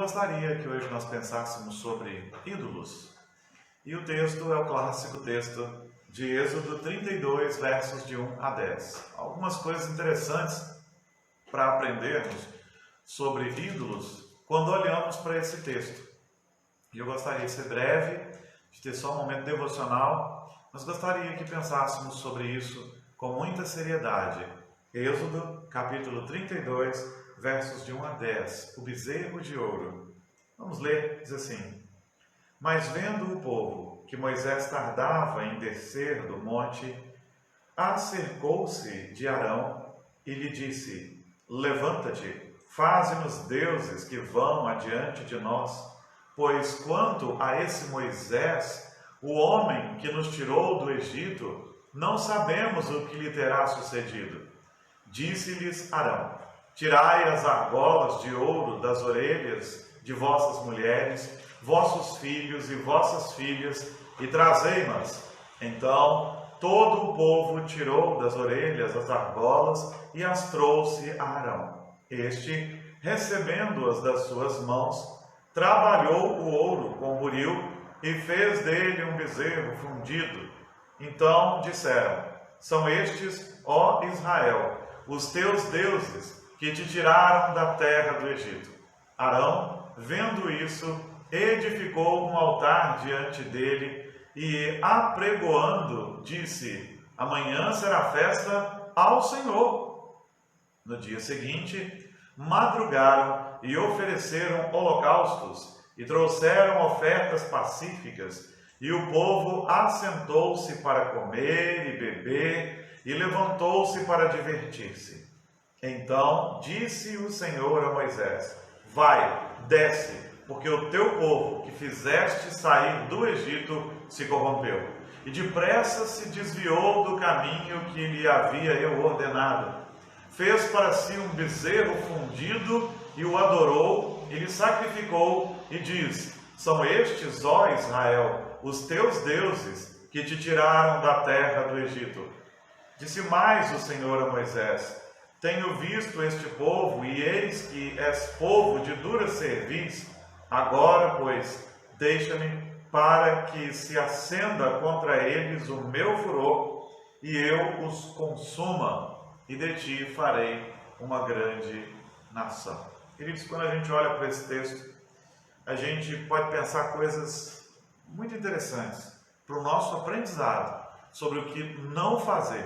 gostaria que hoje nós pensássemos sobre ídolos. E o texto é o clássico texto de Êxodo 32, versos de 1 a 10. Algumas coisas interessantes para aprendermos sobre ídolos quando olhamos para esse texto. E eu gostaria de ser breve, de ter só um momento devocional, mas gostaria que pensássemos sobre isso com muita seriedade. Êxodo, capítulo 32, versos de 1 a 10, o bezerro de ouro. Vamos ler, diz assim: Mas vendo o povo que Moisés tardava em descer do monte, acercou-se de Arão e lhe disse: Levanta-te, faze-nos deuses que vão adiante de nós, pois quanto a esse Moisés, o homem que nos tirou do Egito, não sabemos o que lhe terá sucedido. Disse-lhes Arão: Tirai as argolas de ouro das orelhas de vossas mulheres, vossos filhos e vossas filhas, e trazei-mas. Então todo o povo tirou das orelhas as argolas e as trouxe a Arão. Este, recebendo-as das suas mãos, trabalhou o ouro com buril e fez dele um bezerro fundido. Então disseram: São estes, ó Israel, os teus deuses que te tiraram da terra do Egito. Arão, vendo isso, edificou um altar diante dele e, apregoando, disse: Amanhã será festa ao Senhor. No dia seguinte, madrugaram e ofereceram holocaustos e trouxeram ofertas pacíficas, e o povo assentou-se para comer e beber e levantou-se para divertir-se. Então disse o Senhor a Moisés: Vai, desce, porque o teu povo que fizeste sair do Egito se corrompeu, e depressa se desviou do caminho que lhe havia eu ordenado. Fez para si um bezerro fundido e o adorou, e lhe sacrificou, e diz: São estes, ó Israel, os teus deuses que te tiraram da terra do Egito. Disse mais o Senhor a Moisés: Tenho visto este povo, e eis que és povo de dura cerviz. Agora, pois, deixa-me para que se acenda contra eles o meu furor, e eu os consuma, e de ti farei uma grande nação. Queridos, quando a gente olha para esse texto, a gente pode pensar coisas muito interessantes para o nosso aprendizado sobre o que não fazer.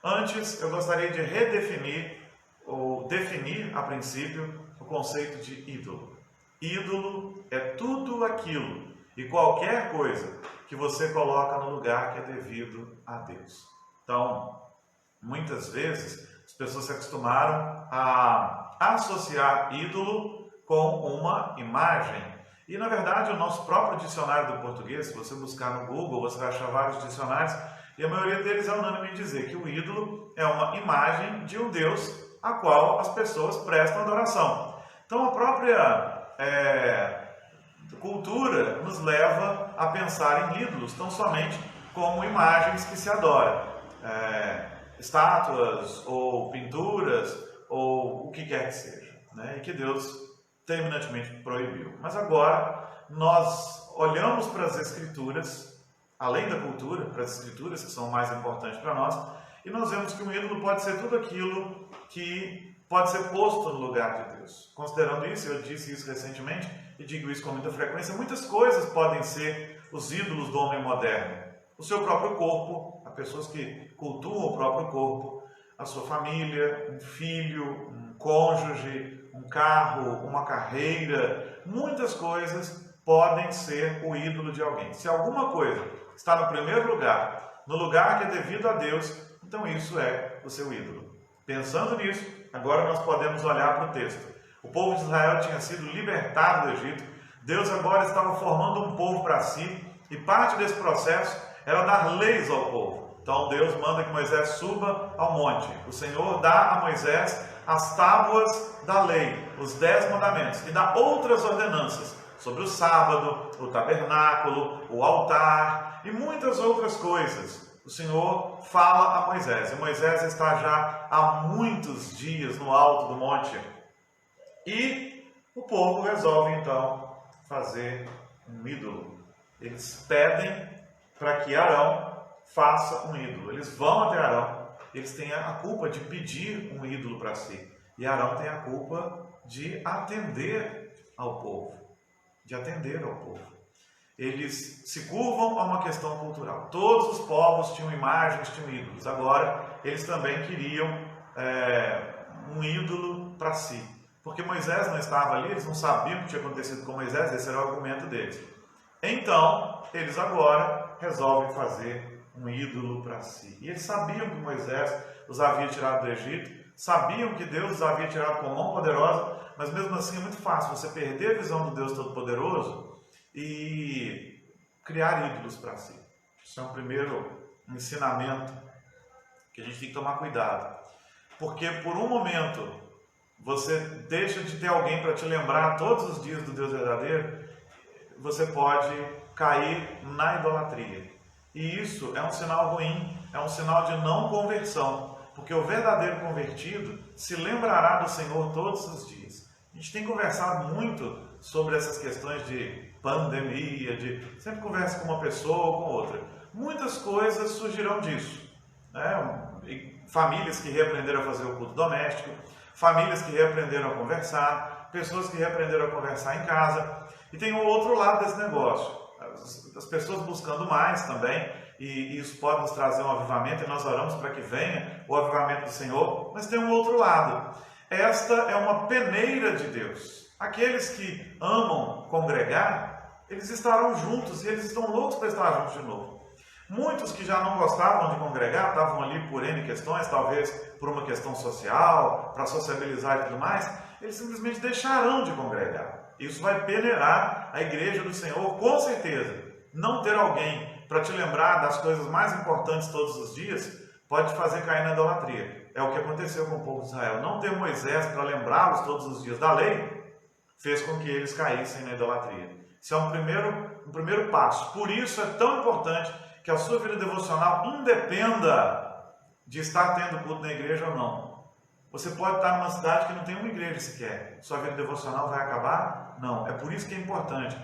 Antes, eu gostaria de redefinir, ou definir a princípio, o conceito de ídolo. Ídolo é tudo aquilo e qualquer coisa que você coloca no lugar que é devido a Deus. Então, muitas vezes, as pessoas se acostumaram a associar ídolo com uma imagem. E, na verdade, o nosso próprio dicionário do português, se você buscar no Google, você vai achar vários dicionários, e a maioria deles é unânime em dizer que o ídolo é uma imagem de um Deus a qual as pessoas prestam adoração. Então, a própria cultura nos leva a pensar em ídolos, tão somente como imagens que se adoram. Estátuas, ou pinturas, ou o que quer que seja, né? E que Deus terminantemente proibiu. Mas agora, nós olhamos para as Escrituras, além da cultura, para as Escrituras, que são mais importantes para nós, e nós vemos que um ídolo pode ser tudo aquilo que pode ser posto no lugar de Deus. Considerando isso, eu disse isso recentemente, e digo isso com muita frequência, muitas coisas podem ser os ídolos do homem moderno. O seu próprio corpo, há pessoas que cultuam o próprio corpo, a sua família, um filho, um cônjuge, um carro, uma carreira, muitas coisas podem ser o ídolo de alguém. Se alguma coisa está no primeiro lugar, no lugar que é devido a Deus, então isso é o seu ídolo. Pensando nisso, agora nós podemos olhar para o texto. O povo de Israel tinha sido libertado do Egito, Deus agora estava formando um povo para si, e parte desse processo era dar leis ao povo. Então Deus manda que Moisés suba ao monte. O Senhor dá a Moisés as tábuas da lei, os 10 mandamentos, e dá outras ordenanças sobre o sábado, o tabernáculo, o altar e muitas outras coisas. O Senhor fala a Moisés, e Moisés está já há muitos dias no alto do monte. E O povo resolve então fazer um ídolo. Eles pedem para que Arão faça um ídolo. Eles vão até Arão, eles têm a culpa de pedir um ídolo para si. E Arão tem a culpa de atender ao povo. Eles se curvam a uma questão cultural. Todos os povos tinham imagens, tinham ídolos. Agora, eles também queriam um ídolo para si. Porque Moisés não estava ali, eles não sabiam o que tinha acontecido com Moisés, esse era o argumento deles. Então, eles agora resolvem fazer um ídolo para si. E eles sabiam que Moisés os havia tirado do Egito, sabiam que Deus os havia tirado com mão poderosa, mas mesmo assim é muito fácil você perder a visão do Deus Todo-Poderoso e criar ídolos para si. Isso é um primeiro ensinamento que a gente tem que tomar cuidado. Porque por um momento você deixa de ter alguém para te lembrar todos os dias do Deus verdadeiro, você pode cair na idolatria. E isso é um sinal ruim, é um sinal de não conversão, porque o verdadeiro convertido se lembrará do Senhor todos os dias. A gente tem conversado muito sobre essas questões de pandemia, sempre conversa com uma pessoa ou com outra. Muitas coisas surgirão disso, né? Famílias que reaprenderam a fazer o culto doméstico, famílias que reaprenderam a conversar, pessoas que reaprenderam a conversar em casa. E tem o outro lado desse negócio, as pessoas buscando mais também, e isso pode nos trazer um avivamento, e nós oramos para que venha o avivamento do Senhor, mas tem um outro lado. Esta é uma peneira de Deus. Aqueles que amam congregar, eles estarão juntos, e eles estão loucos para estar juntos de novo. Muitos que já não gostavam de congregar, estavam ali por N questões, talvez por uma questão social, para sociabilizar e tudo mais, eles simplesmente deixarão de congregar. Isso vai peneirar a igreja do Senhor, com certeza. Não ter alguém para te lembrar das coisas mais importantes todos os dias, pode te fazer cair na idolatria. É o que aconteceu com o povo de Israel. Não ter Moisés para lembrá-los todos os dias da lei, fez com que eles caíssem na idolatria. Isso é um primeiro passo. Por isso é tão importante que a sua vida devocional independa de estar tendo culto na igreja ou não. Você pode estar numa cidade que não tem uma igreja sequer. Sua vida devocional vai acabar? Não. É por isso que é importante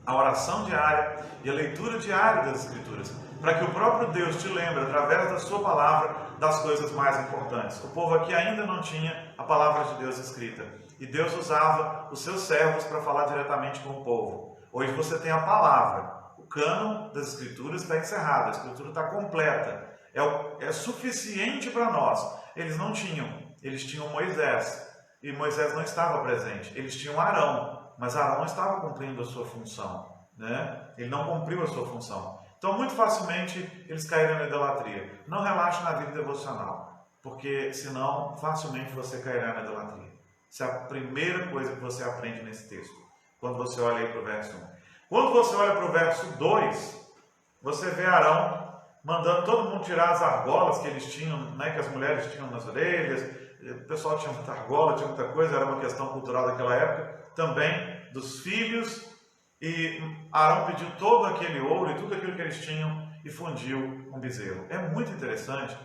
a oração diária e a leitura diária das Escrituras, para que o próprio Deus te lembre, através da sua palavra, das coisas mais importantes. O povo aqui ainda não tinha a palavra de Deus escrita, e Deus usava os seus servos para falar diretamente com o povo. Hoje você tem a palavra. O cânon das Escrituras está encerrado, a Escritura está completa. É suficiente para nós. Eles não tinham. Eles tinham Moisés. E Moisés não estava presente. Eles tinham Arão. Mas Arão não estava cumprindo a sua função. Né? Ele não cumpriu a sua função. Então, muito facilmente, eles caíram na idolatria. Não relaxe na vida devocional. Porque, senão, facilmente você cairá na idolatria. Essa é a primeira coisa que você aprende nesse texto. Quando você olha aí para o verso 1. Quando você olha para o verso 2, você vê Arão mandando todo mundo tirar as argolas que eles tinham, né, que as mulheres tinham nas orelhas. O pessoal tinha muita argola, tinha muita coisa, era uma questão cultural daquela época. Também dos filhos. E Arão pediu todo aquele ouro e tudo aquilo que eles tinham e fundiu um bezerro. É muito interessante,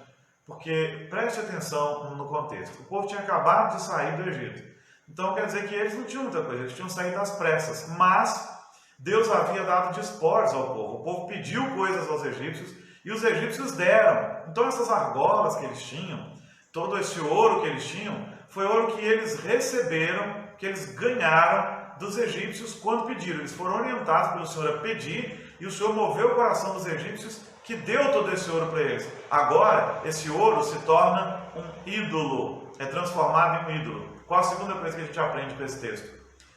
porque preste atenção no contexto. O povo tinha acabado de sair do Egito. Então quer dizer que eles não tinham muita coisa, eles tinham saído às pressas. Mas Deus havia dado despojos ao povo. O povo pediu coisas aos egípcios e os egípcios deram. Então essas argolas que eles tinham, todo esse ouro que eles tinham, foi ouro que eles receberam, que eles ganharam dos egípcios quando pediram. Eles foram orientados pelo Senhor a pedir e o Senhor moveu o coração dos egípcios que deu todo esse ouro para eles. Agora, esse ouro se torna um ídolo, é transformado em um ídolo. Qual a segunda coisa que a gente aprende com esse texto?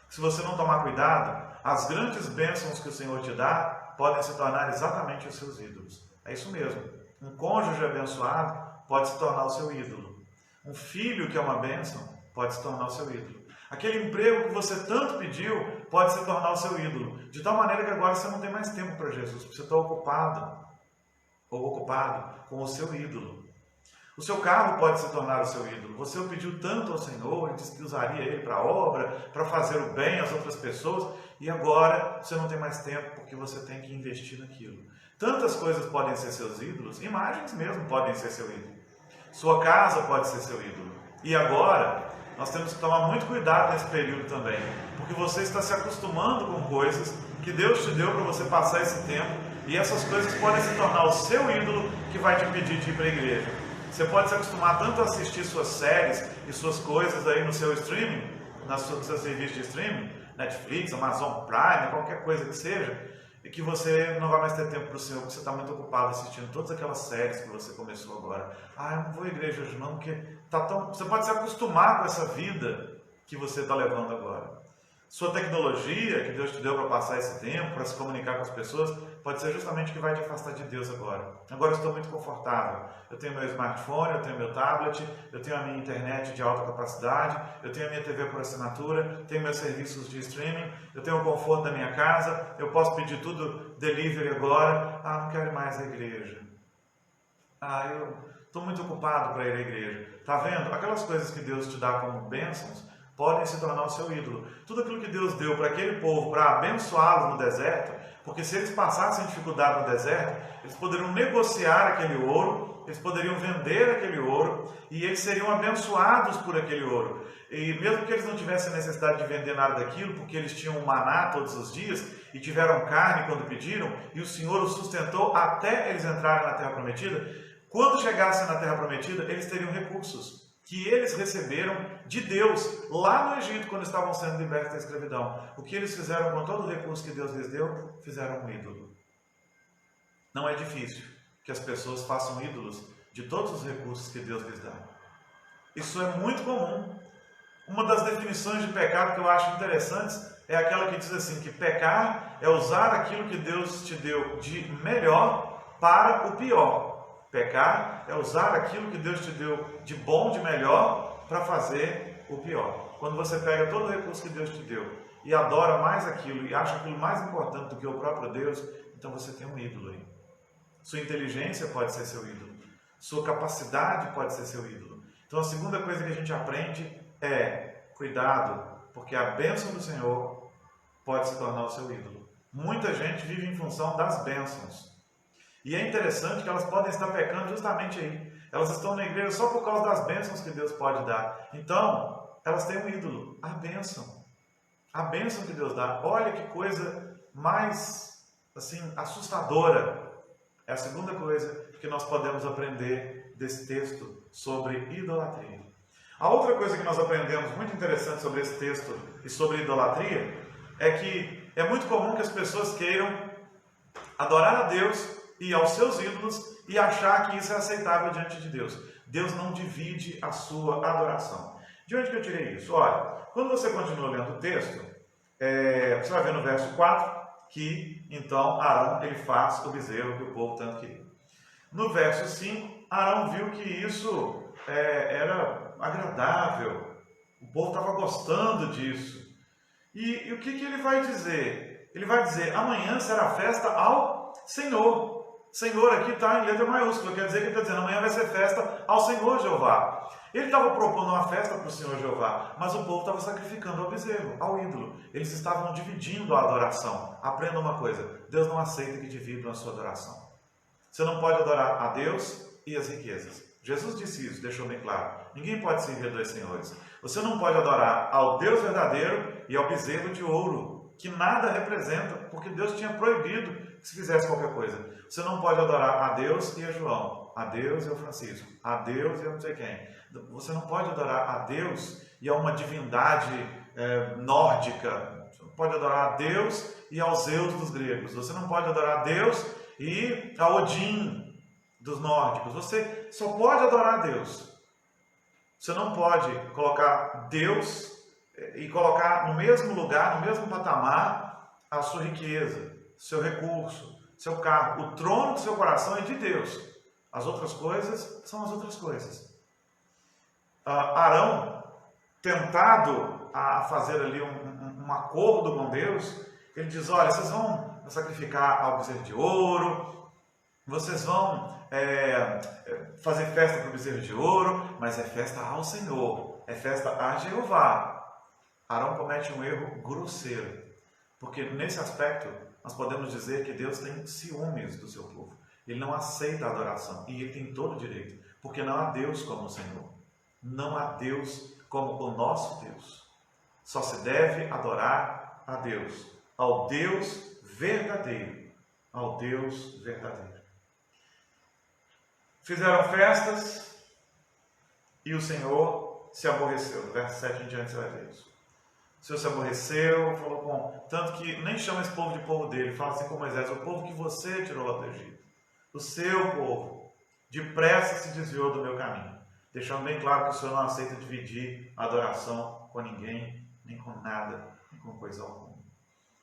Se você não tomar cuidado, as grandes bênçãos que o Senhor te dá podem se tornar exatamente os seus ídolos. É isso mesmo. Um cônjuge abençoado pode se tornar o seu ídolo. Um filho que é uma bênção pode se tornar o seu ídolo. Aquele emprego que você tanto pediu pode se tornar o seu ídolo. De tal maneira que agora você não tem mais tempo para Jesus, porque você está ocupado ou ocupado com o seu ídolo. O seu carro pode se tornar o seu ídolo. Você o pediu tanto ao Senhor, ele disse que usaria ele para a obra, para fazer o bem às outras pessoas, e agora você não tem mais tempo porque você tem que investir naquilo. Tantas coisas podem ser seus ídolos, imagens mesmo podem ser seu ídolo. Sua casa pode ser seu ídolo. E agora, nós temos que tomar muito cuidado nesse período também, porque você está se acostumando com coisas que Deus te deu para você passar esse tempo, e essas coisas podem se tornar o seu ídolo que vai te impedir de ir para a igreja. Você pode se acostumar tanto a assistir suas séries e suas coisas aí no seu streaming, no seu serviço de streaming, Netflix, Amazon Prime, qualquer coisa que seja, e que você não vai mais ter tempo para o Senhor, porque você está muito ocupado assistindo todas aquelas séries que você começou agora. Ah, eu não vou à igreja hoje não, porque tá tão... Você pode se acostumar com essa vida que você está levando agora. Sua tecnologia, que Deus te deu para passar esse tempo, para se comunicar com as pessoas, pode ser justamente o que vai te afastar de Deus agora. Agora eu estou muito confortável. Eu tenho meu smartphone, eu tenho meu tablet, eu tenho a minha internet de alta capacidade, eu tenho a minha TV por assinatura, tenho meus serviços de streaming, eu tenho o conforto da minha casa, eu posso pedir tudo delivery agora. Ah, não quero ir mais à igreja. Ah, eu estou muito ocupado para ir à igreja. Está vendo? Aquelas coisas que Deus te dá como bênçãos podem se tornar o seu ídolo. Tudo aquilo que Deus deu para aquele povo, para abençoá-los no deserto, porque se eles passassem dificuldade no deserto, eles poderiam negociar aquele ouro, eles poderiam vender aquele ouro, e eles seriam abençoados por aquele ouro. E mesmo que eles não tivessem necessidade de vender nada daquilo, porque eles tinham um maná todos os dias, e tiveram carne quando pediram, e o Senhor os sustentou até eles entrarem na Terra Prometida, quando chegassem na Terra Prometida, eles teriam recursos que eles receberam de Deus lá no Egito, quando estavam sendo libertos da escravidão. O que eles fizeram com todo o recurso que Deus lhes deu? Fizeram um ídolo. Não é difícil que as pessoas façam ídolos de todos os recursos que Deus lhes dá. Isso é muito comum. Uma das definições de pecado que eu acho interessantes é aquela que diz assim, que pecar é usar aquilo que Deus te deu de melhor para o pior. Pecar é usar aquilo que Deus te deu de bom, de melhor, para fazer o pior. Quando você pega todo o recurso que Deus te deu e adora mais aquilo e acha aquilo mais importante do que o próprio Deus, então você tem um ídolo aí. Sua inteligência pode ser seu ídolo. Sua capacidade pode ser seu ídolo. Então a segunda coisa que a gente aprende é cuidado, porque a bênção do Senhor pode se tornar o seu ídolo. Muita gente vive em função das bênçãos. E é interessante que elas podem estar pecando justamente aí. Elas estão na igreja só por causa das bênçãos que Deus pode dar. Então, elas têm um ídolo, a bênção. A bênção que Deus dá. Olha que coisa mais, assim, assustadora. É a segunda coisa que nós podemos aprender desse texto sobre idolatria. A outra coisa que nós aprendemos muito interessante sobre esse texto e sobre idolatria é que é muito comum que as pessoas queiram adorar a Deus e aos seus ídolos e achar que isso é aceitável diante de Deus. Deus não divide a sua adoração. De onde que eu tirei isso? Olha, quando você continua lendo o texto, você vai ver no verso 4 que então Arão ele faz o bezerro que o povo tanto queria. No verso 5, Arão viu que isso era agradável, o povo estava gostando disso. E o que ele vai dizer? Ele vai dizer, amanhã será festa ao Senhor. Senhor aqui está em letra maiúscula, quer dizer que ele está dizendo, amanhã vai ser festa ao Senhor Jeová. Ele estava propondo uma festa para o Senhor Jeová, mas o povo estava sacrificando ao bezerro, ao ídolo. Eles estavam dividindo a adoração. Aprenda uma coisa, Deus não aceita que dividam a sua adoração. Você não pode adorar a Deus e as riquezas. Jesus disse isso, deixou bem claro. Ninguém pode servir a dois senhores. Você não pode adorar ao Deus verdadeiro e ao bezerro de ouro, que nada representa, porque Deus tinha proibido que se fizesse qualquer coisa. Você não pode adorar a Deus e a João, a Deus e a Francisco, a Deus e a não sei quem. Você não pode adorar a Deus e a uma divindade nórdica. Você não pode adorar a Deus e aos Zeus dos gregos. Você não pode adorar a Deus e a Odin dos nórdicos. Você só pode adorar a Deus. Você não pode colocar Deus e colocar no mesmo lugar, no mesmo patamar, a sua riqueza, seu recurso, seu carro. O trono do seu coração é de Deus. As outras coisas são as outras coisas. Arão, tentado a fazer ali um acordo com Deus, ele diz, olha, vocês vão sacrificar ao bezerro de ouro, vocês vão fazer festa para o bezerro de ouro, mas é festa ao Senhor, é festa a Jeová. Arão comete um erro grosseiro, porque nesse aspecto nós podemos dizer que Deus tem ciúmes do seu povo. Ele não aceita a adoração, e ele tem todo o direito, porque não há Deus como o Senhor. Não há Deus como o nosso Deus. Só se deve adorar a Deus, ao Deus verdadeiro, ao Deus verdadeiro. Fizeram festas e o Senhor se aborreceu. Do verso 7 em diante você vai ver isso. O Senhor se aborreceu, falou com... Tanto que nem chama esse povo de povo dele, fala assim com Moisés: o povo que você tirou lá do Egito, o seu povo, depressa se desviou do meu caminho. Deixando bem claro que o Senhor não aceita dividir a adoração com ninguém, nem com nada, nem com coisa alguma.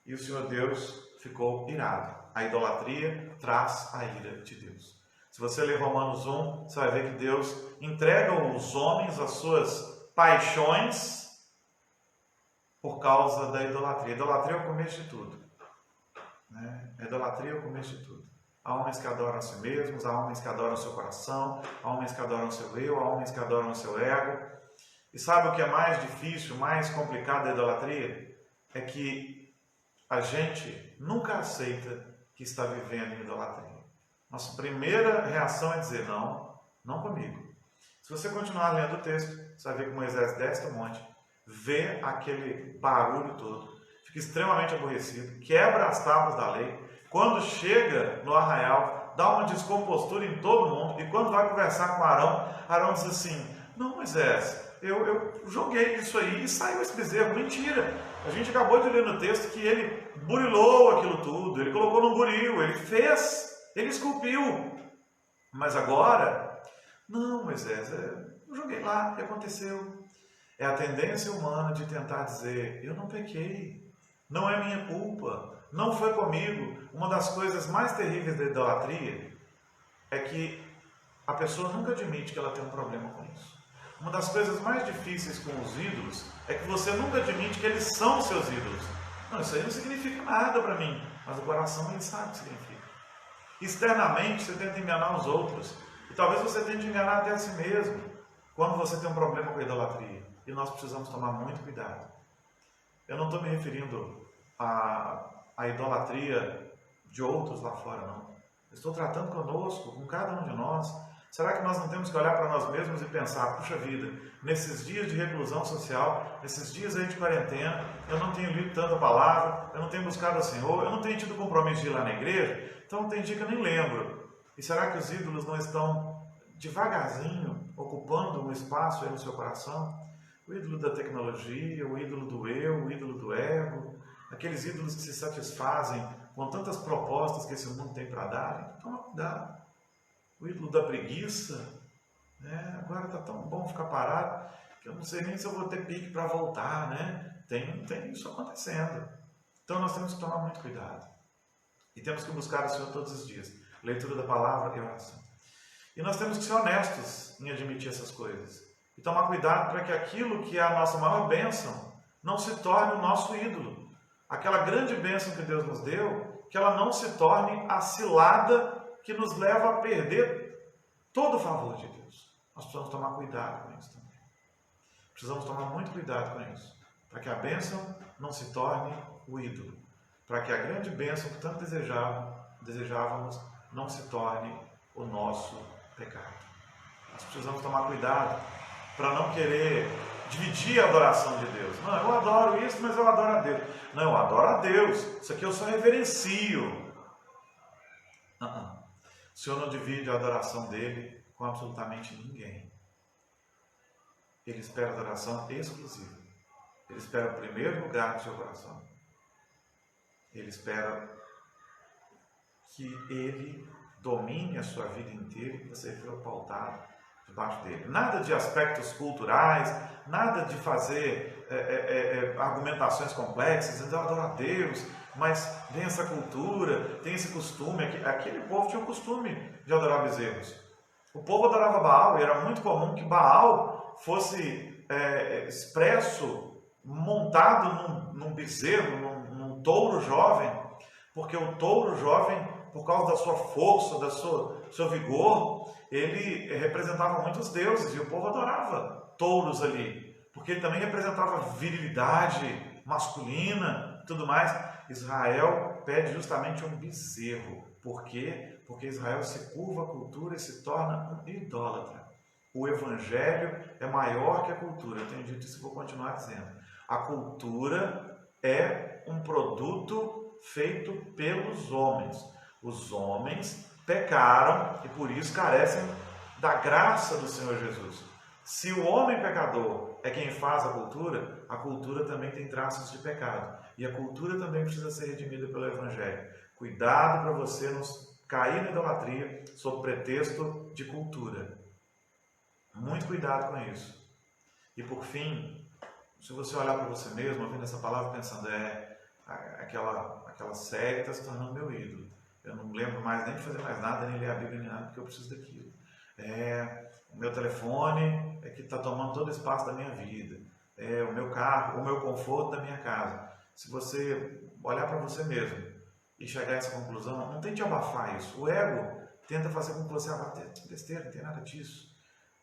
E o Senhor Deus ficou irado. A idolatria traz a ira de Deus. Se você ler Romanos 1, você vai ver que Deus entrega os homens às suas paixões por causa da idolatria. A idolatria é o começo de tudo. A idolatria é o começo de tudo. Há homens que adoram a si mesmos, há homens que adoram o seu coração, há homens que adoram o seu eu, há homens que adoram o seu ego. E sabe o que é mais difícil, mais complicado da idolatria? É que a gente nunca aceita que está vivendo em idolatria. Nossa primeira reação é dizer: não, não comigo. Se você continuar lendo o texto, você vai ver que Moisés desce do monte, vê aquele barulho todo, fica extremamente aborrecido, quebra as tábuas da lei. Quando chega no arraial, dá uma descompostura em todo mundo, e quando vai conversar com Arão, Arão diz assim: não, Moisés, eu joguei isso aí e saiu esse bezerro. Mentira! A gente acabou de ler no texto que ele burilou aquilo tudo, ele colocou num buril, ele fez, ele esculpiu. Mas agora, não, Moisés, eu joguei lá, e aconteceu. É a tendência humana de tentar dizer: eu não pequei, não é minha culpa, não foi comigo. Uma das coisas mais terríveis da idolatria é que a pessoa nunca admite que ela tem um problema com isso. Uma das coisas mais difíceis com os ídolos é que você nunca admite que eles são seus ídolos. Não, isso aí não significa nada para mim, mas o coração ele sabe o que significa. Externamente você tenta enganar os outros, e talvez você tente enganar até a si mesmo, quando você tem um problema com a idolatria. E nós precisamos tomar muito cuidado. Eu não estou me referindo à idolatria de outros lá fora, não. Eu estou tratando conosco, com cada um de nós. Será que nós não temos que olhar para nós mesmos e pensar: puxa vida, nesses dias de reclusão social, nesses dias aí de quarentena, eu não tenho lido tanta palavra, eu não tenho buscado o Senhor, eu não tenho tido compromisso de ir lá na igreja, então tem dia que eu nem lembro. E será que os ídolos não estão devagarzinho ocupando um espaço aí no seu coração? O ídolo da tecnologia, o ídolo do eu, o ídolo do ego, aqueles ídolos que se satisfazem com tantas propostas que esse mundo tem para dar. Toma cuidado. O ídolo da preguiça, agora está tão bom ficar parado que eu não sei nem se eu vou ter pique para voltar, Tem isso acontecendo. Então nós temos que tomar muito cuidado. E temos que buscar o Senhor todos os dias. Leitura da palavra e oração. E nós temos que ser honestos em admitir essas coisas. E tomar cuidado para que aquilo que é a nossa maior bênção não se torne o nosso ídolo. Aquela grande bênção que Deus nos deu, que ela não se torne a cilada que nos leva a perder todo o favor de Deus. Nós precisamos tomar cuidado com isso também. Precisamos tomar muito cuidado com isso, para que a bênção não se torne o ídolo, para que a grande bênção que tanto desejávamos não se torne o nosso pecado. Nós precisamos tomar cuidado para não querer dividir a adoração de Deus. Não, eu adoro isso, mas eu adoro a Deus. Não, eu adoro a Deus, isso aqui eu só reverencio. O Senhor não divide a adoração dele com absolutamente ninguém. Ele espera a adoração exclusiva. Ele espera o primeiro lugar do seu coração. Ele espera que ele domine a sua vida inteira e você fique pautado debaixo dele. Nada de aspectos culturais, nada de fazer argumentações complexas, eu adoro a Deus, mas tem essa cultura, tem esse costume. Aquele povo tinha o costume de adorar bezerros. O povo adorava Baal, e era muito comum que Baal fosse expresso, montado num bezerro, num touro jovem, porque o touro jovem, por causa da sua força, do seu vigor, ele representava muitos deuses, e o povo adorava touros ali, porque ele também representava virilidade masculina e tudo mais. Israel pede justamente um bezerro. Por quê? Porque Israel se curva à cultura e se torna um idólatra. O Evangelho é maior que a cultura. Eu tenho dito isso e vou continuar dizendo. A cultura é um produto feito pelos homens. Os homens pecaram e por isso carecem da graça do Senhor Jesus. Se o homem pecador é quem faz a cultura também tem traços de pecado. E a cultura também precisa ser redimida pelo Evangelho. Cuidado para você não cair na idolatria sob pretexto de cultura. Muito cuidado com isso. E por fim, se você olhar para você mesmo, ouvindo essa palavra pensando, aquela série está se tornando meu ídolo. Eu não lembro mais nem de fazer mais nada, nem ler a Bíblia, nem nada, porque eu preciso daquilo. O meu telefone é que está tomando todo o espaço da minha vida. O meu carro, o meu conforto da minha casa. Se você olhar para você mesmo e chegar a essa conclusão, não tente abafar isso. O ego tenta fazer com que você abate besteira, não tem nada disso.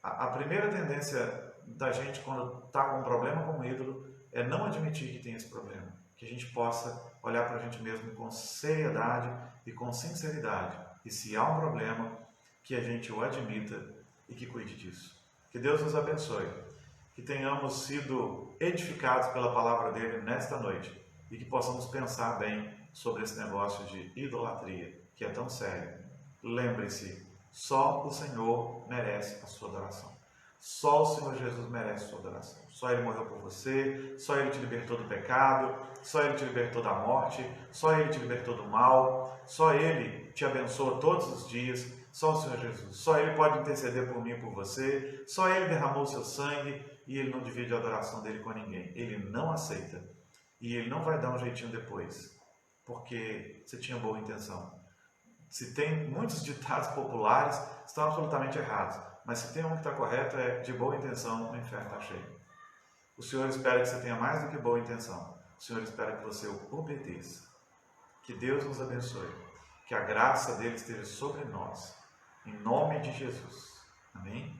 A primeira tendência da gente quando está com um problema com o ídolo é não admitir que tem esse problema. Que a gente possa olhar para a gente mesmo com seriedade e com sinceridade. E se há um problema, que a gente o admita e que cuide disso. Que Deus nos abençoe. Que tenhamos sido edificados pela palavra dele nesta noite e que possamos pensar bem sobre esse negócio de idolatria, que é tão sério. Lembre-se, só o Senhor merece a sua adoração. Só o Senhor Jesus merece a sua adoração. Só Ele morreu por você, só Ele te libertou do pecado, só Ele te libertou da morte, só Ele te libertou do mal, só Ele te abençoa todos os dias, só o Senhor Jesus. Só Ele pode interceder por mim e por você, só Ele derramou o seu sangue e Ele não divide a adoração dele com ninguém. Ele não aceita e Ele não vai dar um jeitinho depois, porque você tinha boa intenção. Se tem muitos ditados populares, estão absolutamente errados. Mas se tem um que está correto, é de boa intenção, o inferno está cheio. O Senhor espera que você tenha mais do que boa intenção. O Senhor espera que você o obedeça. Que Deus nos abençoe. Que a graça dele esteja sobre nós. Em nome de Jesus. Amém?